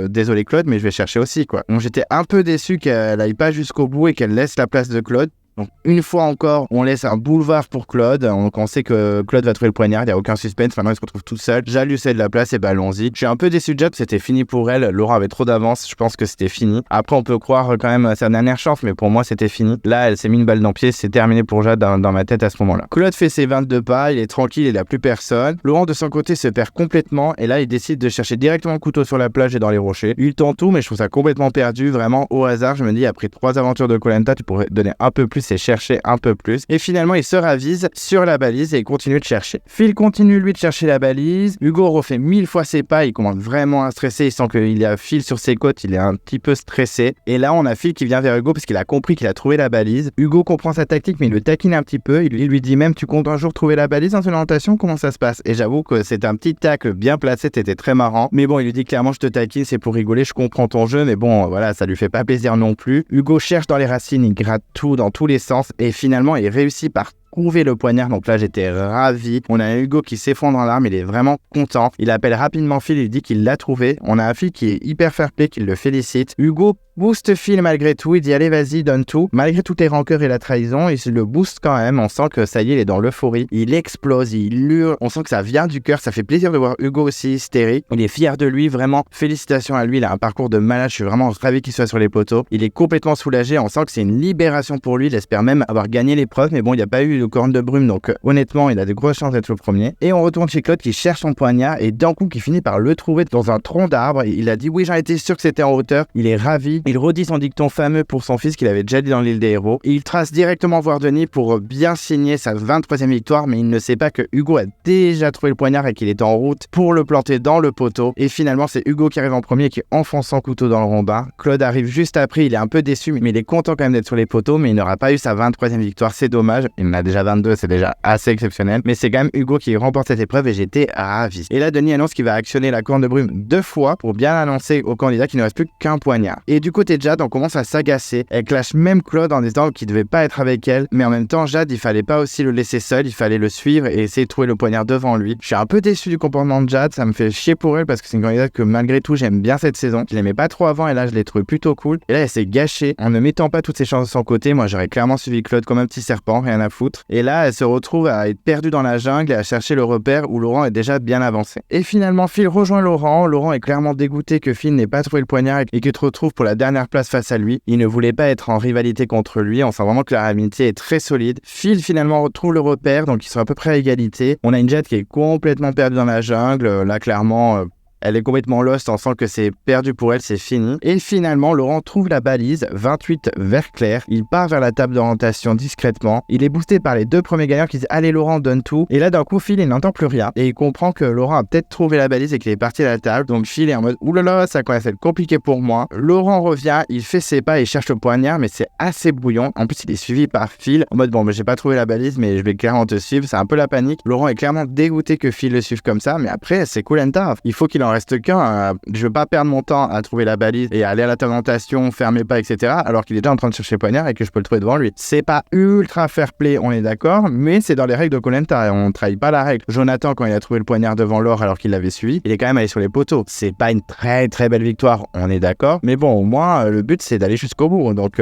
désolé Claude, mais je vais chercher aussi quoi. Donc j'étais un peu déçu qu'elle aille pas jusqu'au bout et qu'elle laisse la place de Claude. Donc une fois encore, on laisse un boulevard pour Claude. Donc on sait que Claude va trouver le poignard, il n'y a aucun suspense. Maintenant il se retrouve tout seul. Jade lui cède de la place et allons-y. Je suis un peu déçu de Jade, c'était fini pour elle. Laurent avait trop d'avance, je pense que c'était fini. Après on peut croire quand même à sa dernière chance, mais pour moi c'était fini. Là elle s'est mis une balle dans le pied, c'est terminé pour Jade dans ma tête à ce moment-là. Claude fait ses 22 pas, il est tranquille, il n'a plus personne. Laurent de son côté se perd complètement et là il décide de chercher directement le couteau sur la plage et dans les rochers. Il tente tout mais je trouve ça complètement perdu, vraiment au hasard. Je me dis après 3 aventures de Koh Lanta, tu pourrais donner un peu plus et chercher un peu plus. Et finalement, il se ravise sur la balise et il continue de chercher. Phil continue lui de chercher la balise. Hugo refait 1000 fois ses pas. Il commence vraiment à stresser. Il sent qu'il y a Phil sur ses côtes. Il est un petit peu stressé. Et là, on a Phil qui vient vers Hugo parce qu'il a compris qu'il a trouvé la balise. Hugo comprend sa tactique, mais il le taquine un petit peu. Il lui dit même, tu comptes un jour trouver la balise dans une orientation? Comment ça se passe? Et j'avoue que c'est un petit tacle bien placé. C'était très marrant. Mais bon, il lui dit clairement, je te taquine, c'est pour rigoler. Je comprends ton jeu. Mais bon, voilà, ça lui fait pas plaisir non plus. Hugo cherche dans les racines. Il gratte tout dans tous les sens. Et finalement, il réussit par trouvé le poignard, donc là j'étais ravi. On a Hugo qui s'effondre en larmes, il est vraiment content. Il appelle rapidement Phil, il dit qu'il l'a trouvé. On a un Phil qui est hyper fair-play, qui le félicite. Hugo booste Phil malgré tout, il dit allez vas-y donne tout. Malgré toutes les rancœurs et la trahison, il se le booste quand même, on sent que ça y est, il est dans l'euphorie. Il explose, il hurle, on sent que ça vient du cœur, ça fait plaisir de voir Hugo aussi hystérique. Il est fier de lui, vraiment félicitations à lui, il a un parcours de malade, je suis vraiment ravi qu'il soit sur les poteaux. Il est complètement soulagé, on sent que c'est une libération pour lui, il espère même avoir gagné l'épreuve, mais bon, il n'y a pas eu de corne de brume, donc honnêtement, il a de grosses chances d'être le premier. Et on retourne chez Claude qui cherche son poignard et d'un coup qui finit par le trouver dans un tronc d'arbre. Il a dit oui, j'en étais sûr que c'était en hauteur, il est ravi, il redit son dicton fameux pour son fils qu'il avait déjà dit dans l'île des héros. Et il trace directement voir Denis pour bien signer sa 23e victoire, mais il ne sait pas que Hugo a déjà trouvé le poignard et qu'il est en route pour le planter dans le poteau. Et finalement, c'est Hugo qui arrive en premier, qui enfonce son couteau dans le rondin. Claude arrive juste après, il est un peu déçu, mais il est content quand même d'être sur les poteaux, mais il n'aura pas eu sa 23e victoire, c'est dommage. Il en a déjà 22, c'est déjà assez exceptionnel, mais c'est quand même Hugo qui remporte cette épreuve et j'étais ravi. Et là, Denis annonce qu'il va actionner la corne de brume 2 fois pour bien annoncer au candidat qu'il ne reste plus qu'un poignard. Et du côté de Jade, on commence à s'agacer. Elle clash même Claude en disant qu'il devait pas être avec elle, mais en même temps, Jade, il fallait pas aussi le laisser seul, il fallait le suivre et essayer de trouver le poignard devant lui. Je suis un peu déçu du comportement de Jade, ça me fait chier pour elle parce que c'est une candidate que malgré tout, j'aime bien cette saison. Je l'aimais pas trop avant et là, je l'ai trouvé plutôt cool. Et là, elle s'est gâchée en ne mettant pas toutes ses chances de son côté. Moi, j'aurais clairement suivi Claude comme un petit serpent, rien à foutre. Et là, elle se retrouve à être perdue dans la jungle et à chercher le repère où Laurent est déjà bien avancé. Et finalement, Phil rejoint Laurent. Laurent est clairement dégoûté que Phil n'ait pas trouvé le poignard et qu'il se retrouve pour la dernière place face à lui. Il ne voulait pas être en rivalité contre lui. On sent vraiment que leur amitié est très solide. Phil finalement retrouve le repère, donc ils sont à peu près à égalité. On a une Jade qui est complètement perdue dans la jungle. Là, clairement... elle est complètement lost, on sent que c'est perdu pour elle, c'est fini. Et finalement, Laurent trouve la balise, 28 vert clair. Il part vers la table d'orientation discrètement. Il est boosté par les 2 premiers gagnants qui disent « Allez Laurent, donne tout ». Et là, d'un coup, Phil, il n'entend plus rien. Et il comprend que Laurent a peut-être trouvé la balise et qu'il est parti à la table. Donc Phil est en mode « Oulala, ça commence à être compliqué pour moi ». Laurent revient, il fait ses pas et cherche le poignard, mais c'est assez brouillon. En plus, il est suivi par Phil en mode « Bon, j'ai pas trouvé la balise, mais je vais clairement te suivre ». C'est un peu la panique. Laurent est clairement dégoûté que Phil le suive comme ça, mais après, c'est Koh-Lanta. Il faut qu'il en reste qu'un. Je veux pas perdre mon temps à trouver la balise et à aller à la tentation, faire mes pas, etc. alors qu'il est déjà en train de chercher le poignard et que je peux le trouver devant lui. C'est pas ultra fair play, on est d'accord, mais c'est dans les règles de Koh-Lanta. On trahit pas la règle. Jonathan, quand il a trouvé le poignard devant Laure alors qu'il l'avait suivi, il est quand même allé sur les poteaux. C'est pas une très très belle victoire, on est d'accord. Mais bon, au moins, le but c'est d'aller jusqu'au bout. Donc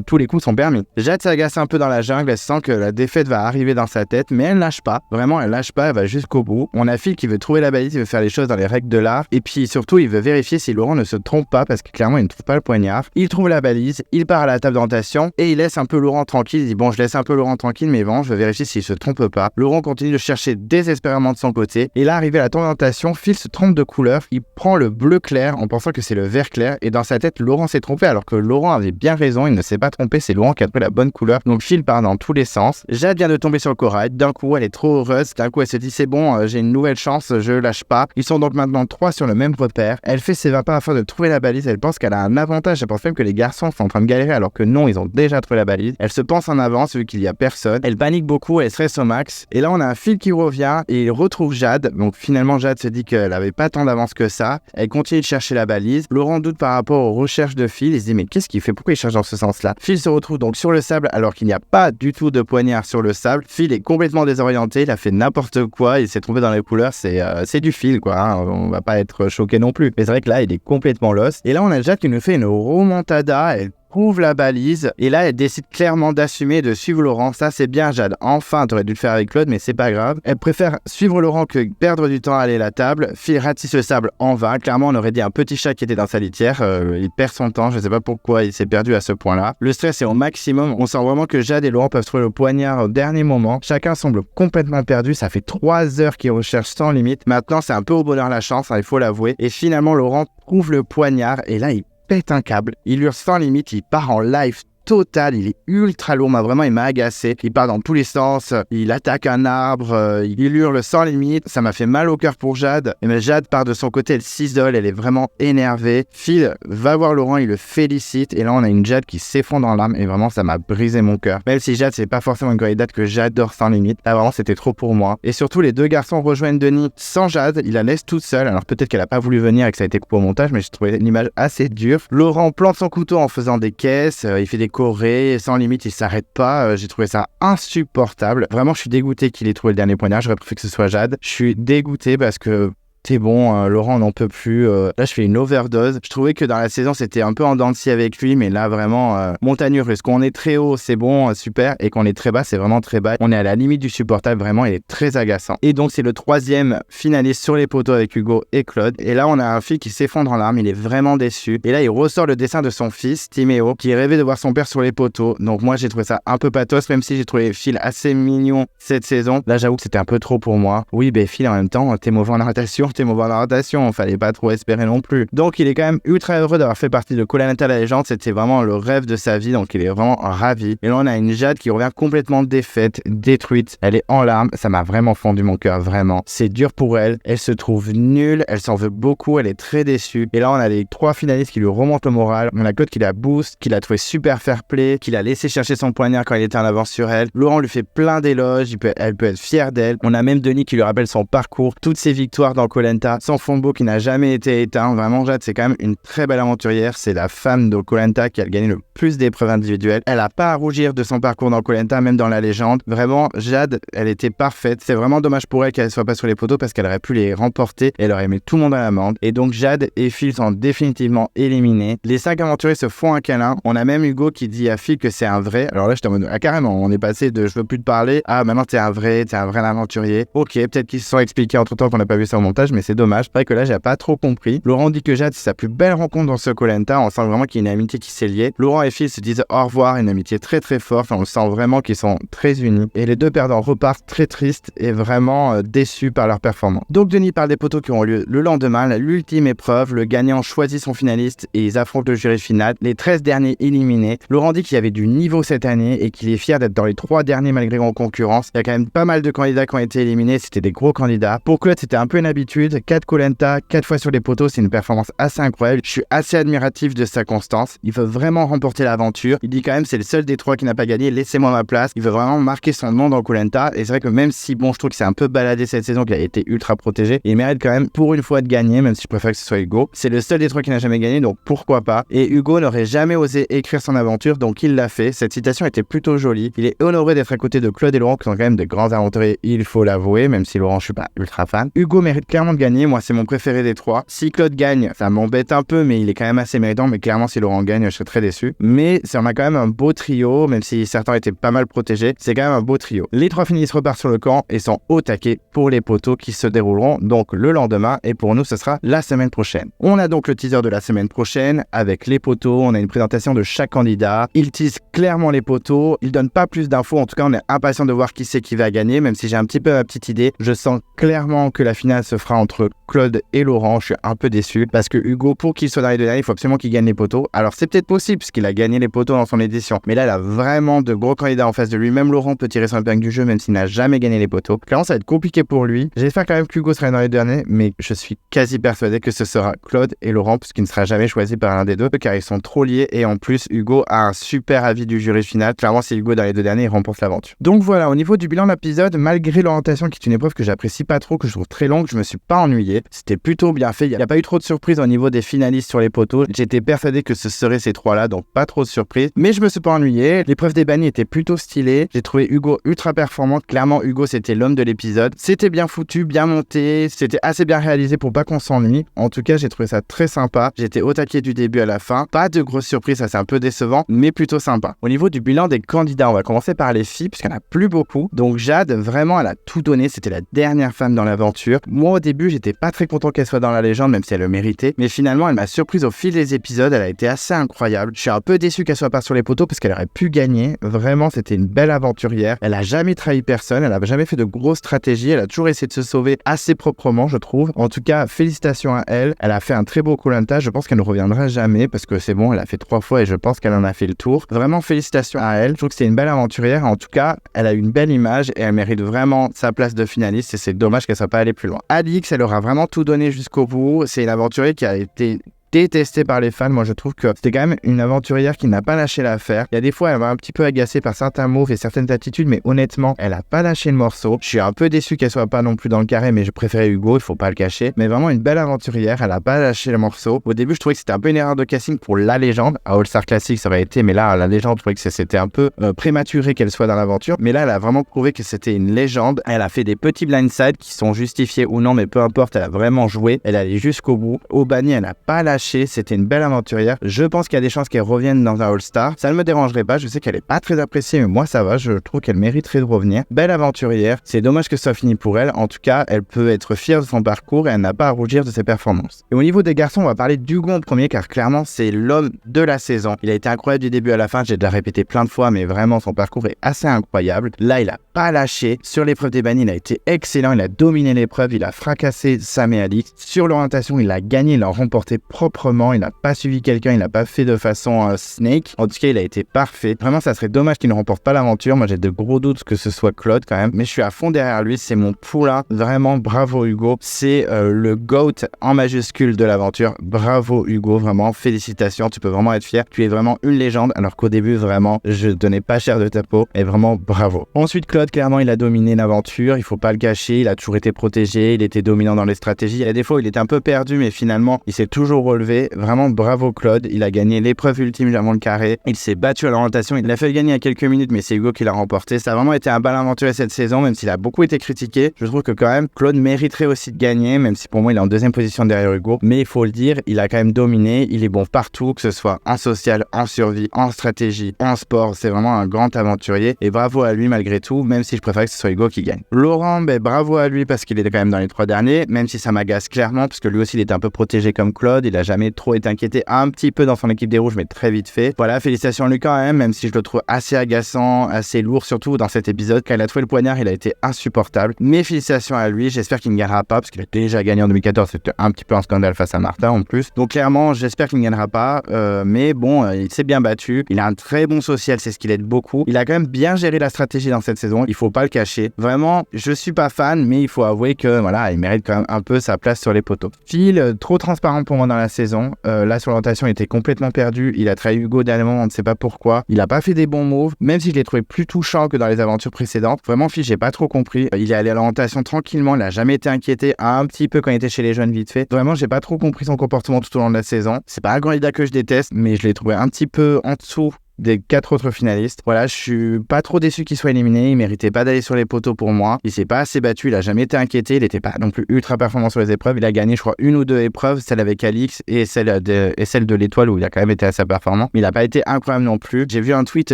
tous les coups sont permis. Jade s'agace un peu dans la jungle, elle sent que la défaite va arriver dans sa tête, mais elle lâche pas. Vraiment, elle lâche pas, elle va jusqu'au bout. On a Phil qui veut trouver la balise, il veut faire les choses dans les règles de l'art. Et puis surtout, il veut vérifier si Laurent ne se trompe pas parce que clairement, il ne trouve pas le poignard. Il trouve la balise, il part à la table d'orientation et il laisse un peu Laurent tranquille. Il dit bon, je laisse un peu Laurent tranquille, mais bon, je veux vérifier s'il se trompe pas. Laurent continue de chercher désespérément de son côté. Et là, arrivé à la table d'orientation, Phil se trompe de couleur. Il prend le bleu clair en pensant que c'est le vert clair. Et dans sa tête, Laurent s'est trompé alors que Laurent avait bien raison. Il ne s'est pas trompé. C'est Laurent qui a trouvé la bonne couleur. Donc Phil part dans tous les sens. Jade vient de tomber sur le corail. D'un coup, elle est trop heureuse. D'un coup, elle se dit c'est bon, j'ai une nouvelle chance, je lâche pas. Ils sont donc maintenant 3 sur le même repère. Elle fait ses 20 pas afin de trouver la balise. Elle pense qu'elle a un avantage. Elle pense même que les garçons sont en train de galérer alors que non, ils ont déjà trouvé la balise. Elle se pense en avance vu qu'il y a personne. Elle panique beaucoup, elle stresse au max. Et là, on a un Phil qui revient et il retrouve Jade. Donc finalement, Jade se dit qu'elle avait pas tant d'avance que ça. Elle continue de chercher la balise. Laurent doute par rapport aux recherches de Phil. Il se dit mais qu'est-ce qu'il fait? Pourquoi il cherche dans ce sens-là? Phil se retrouve donc sur le sable alors qu'il n'y a pas du tout de poignard sur le sable. Phil est complètement désorienté. Il a fait n'importe quoi. Il s'est trompé dans les couleurs. C'est du Phil quoi. Hein. On va pas être choqué non plus. Mais c'est vrai que là, il est complètement lost. Et là, on a Jade qui nous fait une remontada. Elle trouve la balise et là elle décide clairement d'assumer de suivre Laurent. Ça c'est bien Jade, enfin t'aurais dû le faire avec Claude mais c'est pas grave. Elle préfère suivre Laurent que perdre du temps à aller à la table. Phil ratisse le sable en vain, clairement on aurait dit un petit chat qui était dans sa litière. Il perd son temps, je sais pas pourquoi il s'est perdu à ce point là. Le stress est au maximum, on sent vraiment que Jade et Laurent peuvent trouver le poignard au dernier moment. Chacun semble complètement perdu, ça fait 3 heures qu'ils recherchent sans limite. Maintenant c'est un peu au bonheur la chance, hein, il faut l'avouer. Et finalement Laurent trouve le poignard et là il pète un câble, il hurle sans limite, il part en live total, il est ultra lourd, il m'a agacé, il part dans tous les sens, il attaque un arbre, il hurle sans limite, ça m'a fait mal au cœur pour Jade, mais Jade part de son côté, elle s'isole, elle est vraiment énervée. Phil va voir Laurent, il le félicite, et là on a une Jade qui s'effondre en larmes, et vraiment ça m'a brisé mon cœur. Même si Jade c'est pas forcément une candidate que j'adore sans limite, là vraiment c'était trop pour moi. Et surtout les 2 garçons rejoignent Denis sans Jade, il la laisse toute seule, alors peut-être qu'elle a pas voulu venir et que ça a été coupé au montage, mais j'ai trouvé l'image assez dure. Laurent plante son couteau en faisant des caisses, il fait des édulcoré, sans limite, il s'arrête pas. J'ai trouvé ça insupportable. Vraiment, je suis dégoûté qu'il ait trouvé le dernier poignard. J'aurais préféré que ce soit Jade. Je suis dégoûté parce que c'est bon, Laurent, on n'en peut plus. Là, je fais une overdose. Je trouvais que dans la saison, c'était un peu en dents de scie avec lui, mais là, vraiment, montagne russe. Quand on est très haut, c'est bon, super. Et quand on est très bas, c'est vraiment très bas. On est à la limite du supportable. Vraiment, il est très agaçant. Et donc, c'est le troisième finaliste sur les poteaux avec Hugo et Claude. Et là, on a un fils qui s'effondre en larmes. Il est vraiment déçu. Et là, il ressort le dessin de son fils, Timéo, qui rêvait de voir son père sur les poteaux. Donc, moi, j'ai trouvé ça un peu pathos, même si j'ai trouvé Phil assez mignon cette saison. Là, j'avoue que c'était un peu trop pour moi. Oui, Phil, en même temps, t'es mauvais en natation, fallait pas trop espérer non plus. Donc il est quand même ultra heureux d'avoir fait partie de Koh-Lanta la légende, c'était vraiment le rêve de sa vie, donc il est vraiment ravi. Et là on a une Jade qui revient complètement défaite, détruite, elle est en larmes, ça m'a vraiment fendu mon cœur, vraiment. C'est dur pour elle, elle se trouve nulle, elle s'en veut beaucoup, elle est très déçue. Et là on a les 3 finalistes qui lui remontent le moral, on a Claude qui la booste, qui l'a trouvé super fair play, qui l'a laissé chercher son poignard quand il était en avance sur elle. Laurent lui fait plein d'éloges, elle peut être fière d'elle. On a même Denis qui lui rappelle son parcours, toutes ses victoires dans Koh-Lanta, son fond de beau qui n'a jamais été éteint. Vraiment, Jade, c'est quand même une très belle aventurière. C'est la femme de Koh-Lanta qui a gagné le plus d'épreuves individuelles. Elle n'a pas à rougir de son parcours dans Koh-Lanta, même dans la légende. Vraiment, Jade, elle était parfaite. C'est vraiment dommage pour elle qu'elle ne soit pas sur les poteaux parce qu'elle aurait pu les remporter. Elle aurait mis tout le monde à l'amende. Et donc, Jade et Phil sont définitivement éliminés. Les 5 aventuriers se font un câlin. On a même Hugo qui dit à Phil que c'est un vrai. Alors là, j'étais en mode, carrément, on est passé de je veux plus te parler à maintenant t'es un vrai aventurier. Ok, peut-être qu'ils se sont expliqués entre temps qu'on n'a pas vu ça au montage, mais c'est dommage. C'est vrai que là, j'ai pas trop compris. Laurent dit que Jade, c'est sa plus belle rencontre dans ce Koh-Lanta. On sent vraiment qu'il y a une amitié qui s'est liée. Laurent et Phil se disent au revoir, une amitié très très forte. On sent vraiment qu'ils sont très unis. Et les 2 perdants repartent très tristes et vraiment déçus par leur performance. Donc Denis parle des poteaux qui auront lieu le lendemain, l'ultime épreuve. Le gagnant choisit son finaliste et ils affrontent le jury final. Les 13 derniers éliminés. Laurent dit qu'il y avait du niveau cette année et qu'il est fier d'être dans les 3 derniers malgré en concurrence. Il y a quand même pas mal de candidats qui ont été éliminés. C'était des gros candidats. Pour Claude, c'était un peu une habitude. 4 Koh-Lanta, 4 fois sur les poteaux, c'est une performance assez incroyable. Je suis assez admiratif de sa constance. Il veut vraiment remporter l'aventure. Il dit quand même c'est le seul des 3 qui n'a pas gagné, laissez-moi ma place. Il veut vraiment marquer son nom dans Koh-Lanta. Et c'est vrai que même si je trouve que c'est un peu baladé cette saison, qu'il a été ultra protégé, il mérite quand même pour une fois de gagner, même si je préfère que ce soit Hugo. C'est le seul des 3 qui n'a jamais gagné, donc pourquoi pas. Et Hugo n'aurait jamais osé écrire son aventure, donc il l'a fait. Cette citation était plutôt jolie. Il est honoré d'être à côté de Claude et Laurent qui sont quand même de grands aventuriers, il faut l'avouer, même si Laurent je suis pas ultra fan. Hugo mérite clairement de gagner, moi c'est mon préféré des 3. Si Claude gagne, ça m'embête un peu, mais il est quand même assez méritant. Mais clairement, si Laurent gagne, je serais très déçu. Mais on a quand même un beau trio, même si certains étaient pas mal protégés. C'est quand même un beau trio. Les 3 finalistes repartent sur le camp et sont au taquet pour les poteaux qui se dérouleront donc le lendemain. Et pour nous, ce sera la semaine prochaine. On a donc le teaser de la semaine prochaine avec les poteaux. On a une présentation de chaque candidat. Ils teasent clairement les poteaux. Ils donnent pas plus d'infos. En tout cas, on est impatient de voir qui c'est qui va gagner, même si j'ai un petit peu ma petite idée. Je sens clairement que la finale se fera entre Claude et Laurent. Je suis un peu déçu parce que Hugo, pour qu'il soit dans les 2 derniers, il faut absolument qu'il gagne les poteaux. Alors c'est peut-être possible puisqu'il a gagné les poteaux dans son édition, mais là il a vraiment de gros candidats en face de lui. Même Laurent peut tirer son épingle du jeu même s'il n'a jamais gagné les poteaux. Clairement ça va être compliqué pour lui. J'espère quand même que Hugo sera dans les 2 derniers, mais je suis quasi persuadé que ce sera Claude et Laurent puisqu'il ne sera jamais choisi par l'un des 2 car ils sont trop liés. Et en plus Hugo a un super avis du jury final. Clairement si Hugo est dans les 2 derniers, il remporte l'aventure. Donc voilà, au niveau du bilan de l'épisode, malgré l'orientation qui est une épreuve que j'apprécie pas trop, que je trouve très longue, je me suis pas ennuyé. C'était plutôt bien fait. Il n'y a pas eu trop de surprises au niveau des finalistes sur les poteaux. J'étais persuadé que ce seraient ces 3-là, donc pas trop de surprises. Mais je me suis pas ennuyé. L'épreuve des bannis était plutôt stylée. J'ai trouvé Hugo ultra performante. Clairement, Hugo, c'était l'homme de l'épisode. C'était bien foutu, bien monté. C'était assez bien réalisé pour pas qu'on s'ennuie. En tout cas, j'ai trouvé ça très sympa. J'étais au taquet du début à la fin. Pas de grosses surprises, ça c'est un peu décevant, mais plutôt sympa. Au niveau du bilan des candidats, on va commencer par les filles, puisqu'il n'y en a plus beaucoup. Donc Jade, vraiment, elle a tout donné. C'était la dernière femme dans l'aventure. Moi, au début, j'étais pas très content qu'elle soit dans la légende, même si elle le méritait. Mais finalement, elle m'a surprise au fil des épisodes. Elle a été assez incroyable. Je suis un peu déçu qu'elle soit pas sur les poteaux parce qu'elle aurait pu gagner. Vraiment, c'était une belle aventurière. Elle a jamais trahi personne. Elle a jamais fait de grosses stratégies. Elle a toujours essayé de se sauver assez proprement, je trouve. En tout cas, félicitations à elle. Elle a fait un très beau Koh-Lanta. Je pense qu'elle ne reviendra jamais parce que c'est bon, elle a fait 3 fois et je pense qu'elle en a fait le tour. Vraiment, félicitations à elle. Je trouve que c'est une belle aventurière. En tout cas, elle a une belle image et elle mérite vraiment sa place de finaliste et c'est dommage qu'elle soit pas allée plus loin. Alix, elle aura vraiment tout donné jusqu'au bout. C'est une aventurière qui a été détestée par les fans. Moi, je trouve que c'était quand même une aventurière qui n'a pas lâché l'affaire. Il y a des fois, elle m'a un petit peu agacée par certains moves et certaines attitudes, mais honnêtement, elle a pas lâché le morceau. Je suis un peu déçu qu'elle soit pas non plus dans le carré, mais je préférais Hugo, il faut pas le cacher. Mais vraiment une belle aventurière, elle a pas lâché le morceau. Au début, je trouvais que c'était un peu une erreur de casting pour la légende. À All Star Classic, ça aurait été, mais là, la légende, je trouvais que c'était un peu prématuré qu'elle soit dans l'aventure. Mais là, elle a vraiment prouvé que c'était une légende. Elle a fait des petits blindsides qui sont justifiés ou non, mais peu importe, elle a vraiment joué. Elle allait jusqu'au bout. Albany, elle n'a pas lâché. C'était une belle aventurière. Je pense qu'il y a des chances qu'elle revienne dans un All Star. Ça ne me dérangerait pas. Je sais qu'elle est pas très appréciée, mais moi, ça va. Je trouve qu'elle mériterait de revenir. Belle aventurière. C'est dommage que ça soit fini pour elle. En tout cas, elle peut être fière de son parcours et elle n'a pas à rougir de ses performances. Et au niveau des garçons, on va parler d'Hugo en premier car clairement, c'est l'homme de la saison. Il a été incroyable du début à la fin. J'ai déjà répété plein de fois, mais vraiment, son parcours est assez incroyable. Là, il a pas lâché. Sur l'épreuve des bannis, il a été excellent. Il a dominé l'épreuve. Il a fracassé Sam et Alix. Sur l'orientation, il a gagné. Il a remporté proprement. Il n'a pas suivi quelqu'un. Il n'a pas fait de façon snake. En tout cas, il a été parfait. Vraiment, ça serait dommage qu'il ne remporte pas l'aventure. Moi, j'ai de gros doutes que ce soit Claude quand même. Mais je suis à fond derrière lui. C'est mon poulain. Vraiment, bravo Hugo. C'est le GOAT en majuscule de l'aventure. Bravo Hugo. Vraiment, félicitations. Tu peux vraiment être fier. Tu es vraiment une légende. Alors qu'au début, vraiment, je donnais pas cher de ta peau. Et vraiment, bravo. Ensuite, Claude, clairement, il a dominé l'aventure. Il faut pas le cacher. Il a toujours été protégé. Il était dominant dans les stratégies. Il y a des fois où il était un peu perdu, mais finalement, il s'est toujours relevé. Vraiment, bravo Claude. Il a gagné l'épreuve ultime avant le carré. Il s'est battu à l'orientation. Il a fait gagner à quelques minutes, mais c'est Hugo qui l'a remporté. Ça a vraiment été un bal aventurier cette saison, même s'il a beaucoup été critiqué. Je trouve que quand même, Claude mériterait aussi de gagner, même si pour moi, il est en deuxième position derrière Hugo. Mais il faut le dire, il a quand même dominé. Il est bon partout, que ce soit en social, en survie, en stratégie, en sport. C'est vraiment un grand aventurier. Et bravo à lui malgré tout, même si je préfère que ce soit Hugo qui gagne. Laurent, bravo à lui parce qu'il était quand même dans les 3 derniers, même si ça m'agace clairement, parce que lui aussi, il était un peu protégé comme Claude. Il a jamais trop été inquiété, un petit peu dans son équipe des rouges, mais très vite fait. Voilà, félicitations à lui quand même si je le trouve assez agaçant, assez lourd, surtout dans cet épisode. Quand il a trouvé le poignard, il a été insupportable. Mais félicitations à lui. J'espère qu'il ne gagnera pas, parce qu'il a déjà gagné en 2014. C'était un petit peu un scandale face à Martin en plus. Donc clairement, j'espère qu'il ne gagnera pas. Mais bon, il s'est bien battu. Il a un très bon social, c'est ce qu'il aide beaucoup. Il a quand même bien géré la stratégie dans cette saison. Il faut pas le cacher. Vraiment, je suis pas fan, mais il faut avouer que voilà, il mérite quand même un peu sa place sur les poteaux. Phil, trop transparent pour moi dans la saison. Là, sur l'orientation, il était complètement perdu. Il a trahi Hugo dernier moment, on ne sait pas pourquoi. Il a pas fait des bons moves, même si je l'ai trouvé plus touchant que dans les aventures précédentes. Vraiment, Phil, j'ai pas trop compris. Il est allé à l'orientation tranquillement. Il a jamais été inquiété, un petit peu quand il était chez les jeunes vite fait. Vraiment, j'ai pas trop compris son comportement tout au long de la saison. C'est pas un candidat que je déteste, mais je l'ai trouvé un petit peu en dessous des 4 autres finalistes. Voilà, je suis pas trop déçu qu'il soit éliminé. Il méritait pas d'aller sur les poteaux pour moi. Il s'est pas assez battu, il a jamais été inquiété. Il était pas non plus ultra performant sur les épreuves. Il a gagné, je crois, 1 ou 2 épreuves, celle avec Alix et celle de l'étoile où il a quand même été assez performant. Mais il a pas été incroyable non plus. J'ai vu un tweet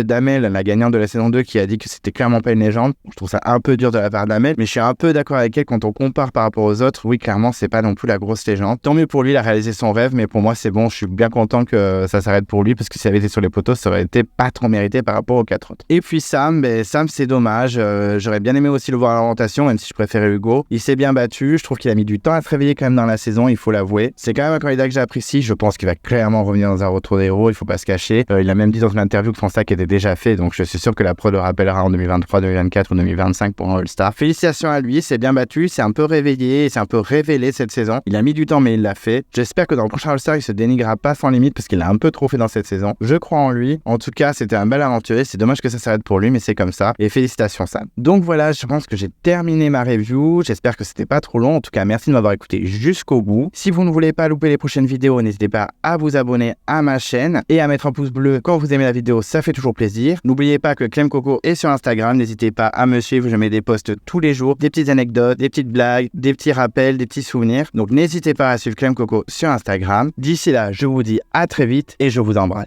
d'Amel, la gagnante de la saison 2, qui a dit que c'était clairement pas une légende. Je trouve ça un peu dur de la part d'Amel, mais je suis un peu d'accord avec elle quand on compare par rapport aux autres. Oui, clairement, c'est pas non plus la grosse légende. Tant mieux pour lui, il a réalisé son rêve, mais pour moi, c'est bon. Je suis bien content que ça s'arrête pour lui, parce que s'il avait été sur les poteaux, ça aurait été pas trop mérité par rapport aux 4 autres. Et puis Sam, Sam c'est dommage, j'aurais bien aimé aussi le voir à l'orientation, même si je préférais Hugo. Il s'est bien battu, je trouve qu'il a mis du temps à se réveiller quand même dans la saison, il faut l'avouer. C'est quand même un candidat que j'apprécie, je pense qu'il va clairement revenir dans un retour des héros, il faut pas se cacher. Il a même dit dans une interview que son sac était déjà fait, donc je suis sûr que la prod le rappellera en 2023, 2024 ou 2025 pour un All-Star. Félicitations à lui, c'est bien battu, c'est un peu réveillé, c'est un peu révélé cette saison. Il a mis du temps mais il l'a fait. J'espère que dans le prochain All-Star, il se dénigrera pas sans limite parce qu'il a un peu trop fait dans cette saison. Je crois en lui. En tout cas, c'était un bel aventurier, c'est dommage que ça s'arrête pour lui, mais c'est comme ça. Et félicitations Sam. Donc voilà, je pense que j'ai terminé ma review. J'espère que c'était pas trop long. En tout cas, merci de m'avoir écouté jusqu'au bout. Si vous ne voulez pas louper les prochaines vidéos, n'hésitez pas à vous abonner à ma chaîne et à mettre un pouce bleu quand vous aimez la vidéo, ça fait toujours plaisir. n'oubliez pas que Clem Coco est sur Instagram, n'hésitez pas à me suivre, je mets des posts tous les jours, des petites anecdotes, des petites blagues, des petits rappels, des petits souvenirs. Donc n'hésitez pas à suivre Clem Coco sur Instagram. D'ici là, je vous dis à très vite et je vous embrasse.